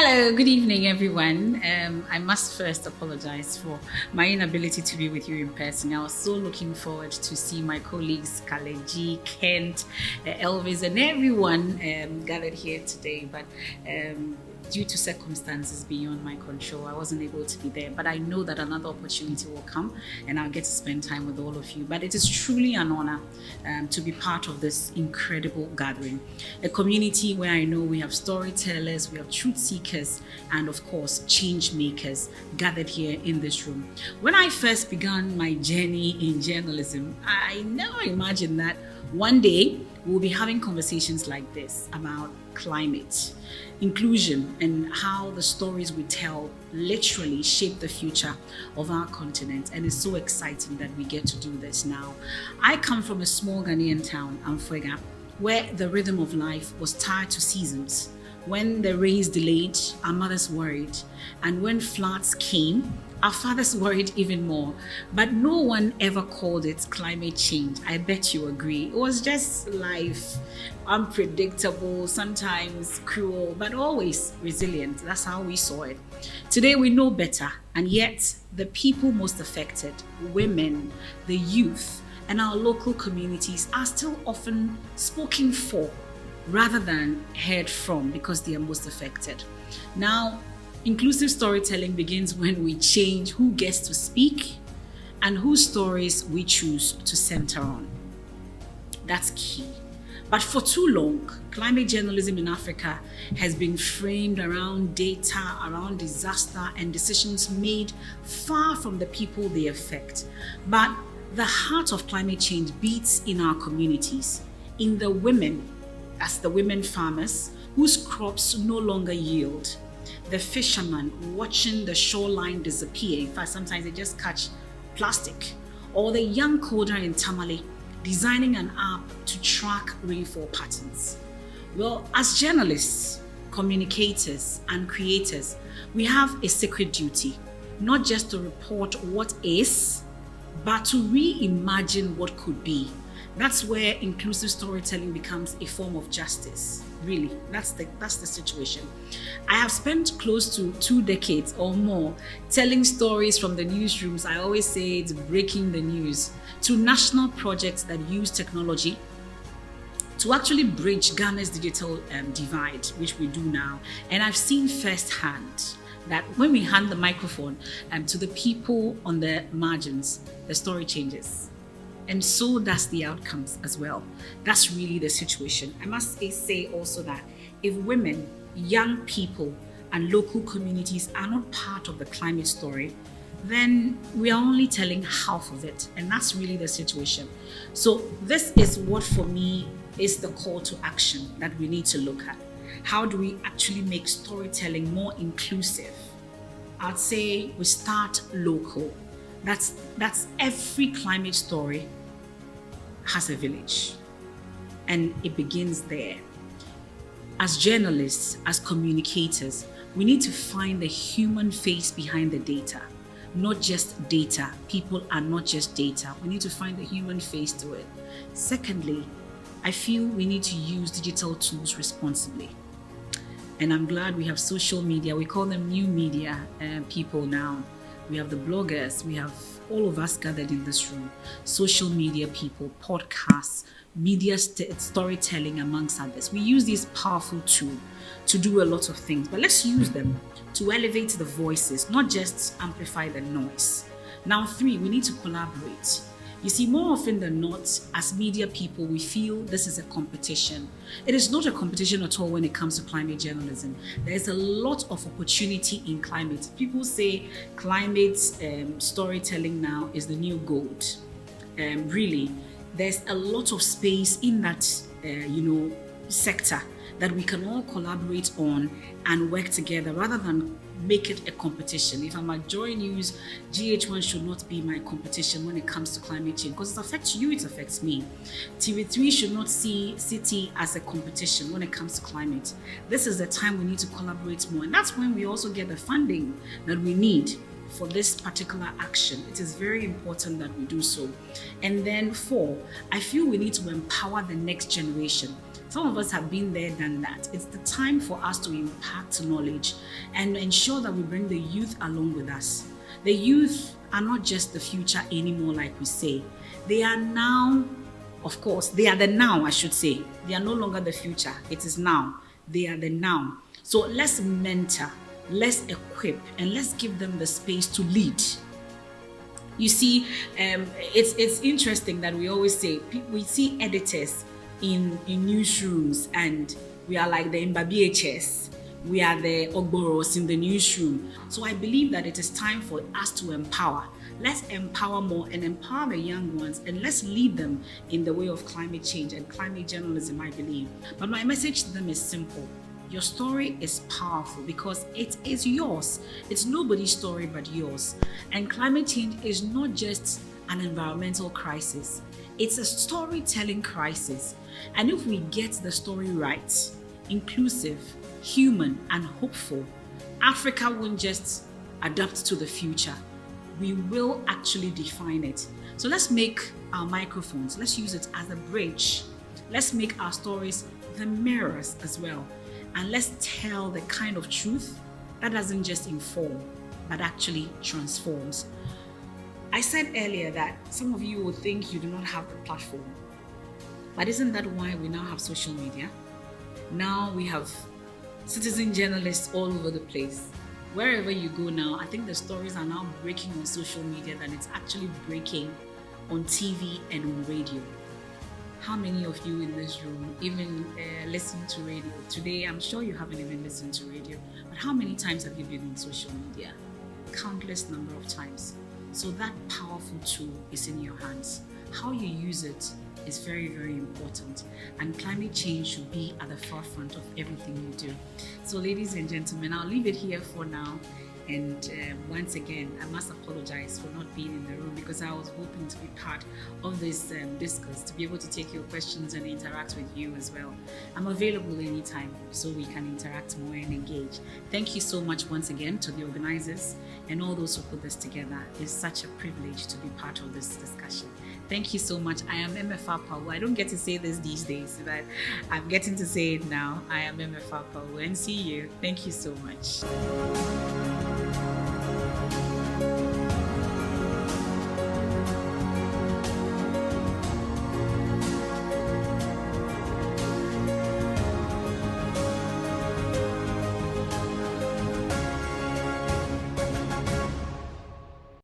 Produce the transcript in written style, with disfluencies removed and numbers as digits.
Hello, good evening, everyone. I must first apologize for my inability to be with you in person. I was so looking forward to see my colleagues, Kaleji, Kent, Elvis, and everyone gathered here today. But due to circumstances beyond my control, I wasn't able to be there. But I know that another opportunity will come and I'll get to spend time with all of you. But it is truly an honor to be part of this incredible gathering. A community where I know we have storytellers, we have truth seekers, and of course, change makers gathered here in this room. When I first began my journey in journalism, I never imagined that one day we'll be having conversations like this about climate, inclusion, and how the stories we tell literally shape the future of our continent. And it's so exciting that we get to do this now. I come from a small Ghanaian town, Amfuega, where the rhythm of life was tied to seasons. When the rains delayed, our mothers worried. And when floods came, our fathers worried even more. But no one ever called it climate change. I bet you agree. It was just life, unpredictable, sometimes cruel, but always resilient. That's how we saw it. Today we know better, and yet the people most affected, women, the youth, and our local communities are still often spoken for rather than heard from because they are most affected. Now, inclusive storytelling begins when we change who gets to speak and whose stories we choose to center on. That's key. But for too long, climate journalism in Africa has been framed around data, around disaster, and decisions made far from the people they affect. But the heart of climate change beats in our communities, in the women, as the women farmers whose crops no longer yield, the fishermen watching the shoreline disappear. In fact, sometimes they just catch plastic, or the young coder in Tamale designing an app to track rainfall patterns. Well, as journalists, communicators, and creators, we have a sacred duty, not just to report what is, but to reimagine what could be. That's where inclusive storytelling becomes a form of justice. Really, that's the situation. I have spent close to 2 decades or more telling stories from the newsrooms. I always say it's breaking the news, to national projects that use technology to actually bridge Ghana's digital divide, which we do now. And I've seen firsthand that when we hand the microphone to the people on the margins, the story changes. And so does the outcomes as well. That's really the situation. I must say also that if women, young people, and local communities are not part of the climate story, then we are only telling half of it. And that's really the situation. So this is what for me is the call to action that we need to look at. How do we actually make storytelling more inclusive? I'd say we start local. That's every climate story has a village, and it begins there. As journalists, as communicators, we need to find the human face behind the data, not just data. People are not just data. We need to find the human face to it. Secondly, I feel we need to use digital tools responsibly. And I'm glad we have social media. We call them new media people now. We have the bloggers, we have all of us gathered in this room, social media people, podcasts, media storytelling, amongst others. We use this powerful tool to do a lot of things, but let's use them to elevate the voices, not just amplify the noise. Now, 3, we need to collaborate. You see, more often than not, as media people, we feel this is a competition. It is not a competition at all when it comes to climate journalism. There's a lot of opportunity in climate. People say climate storytelling now is the new gold. Really, there's a lot of space in that, sector that we can all collaborate on and work together rather than make it a competition. If I'm at Joy News, GH1 should not be my competition when it comes to climate change, because it affects you, it affects me. TV3 should not see City as a competition when it comes to climate. This is the time we need to collaborate more, and that's when we also get the funding that we need for this particular action. It is very important that we do so. And then 4, I feel we need to empower the next generation. Some of us have been there, done that. It's the time for us to impact knowledge and ensure that we bring the youth along with us. The youth are not just the future anymore, like we say. They are now, of course, they are the now, I should say. They are no longer the future. It is now. They are the now. So let's mentor, let's equip, and let's give them the space to lead. You see, it's interesting that we always say, we see editors in newsrooms, and we are like the BHS. We are the Ogboros in the newsroom. So I believe that it is time for us to empower. Let's empower more and empower the young ones, and let's lead them in the way of climate change and climate journalism, I believe. But my message to them is simple. Your story is powerful because it is yours. It's nobody's story but yours. And climate change is not just an environmental crisis. It's a storytelling crisis. And if we get the story right, inclusive, human, and hopeful, Africa won't just adapt to the future. We will actually define it. So let's make our microphones, let's use it as a bridge. Let's make our stories the mirrors as well. And let's tell the kind of truth that doesn't just inform, but actually transforms. I said earlier that some of you will think you do not have the platform. But isn't that why we now have social media? Now we have citizen journalists all over the place. Wherever you go now, I think the stories are now breaking on social media than it's actually breaking on TV and on radio. How many of you in this room even listen to radio? Today, I'm sure you haven't even listened to radio, but how many times have you been on social media? Countless number of times. So that powerful tool is in your hands. How you use it is very, very important. And climate change should be at the forefront of everything you do. So ladies and gentlemen, I'll leave it here for now. And once again, I must apologize for not being in the room because I was hoping to be part of this discourse, to be able to take your questions and interact with you as well. I'm available anytime so we can interact more and engage. Thank you so much once again to the organizers and all those who put this together. It's such a privilege to be part of this discussion. Thank you so much. I am Emefa Apawu. I don't get to say this these days, but I'm getting to say it now. I am Emefa Apawu, and see you. Thank you so much.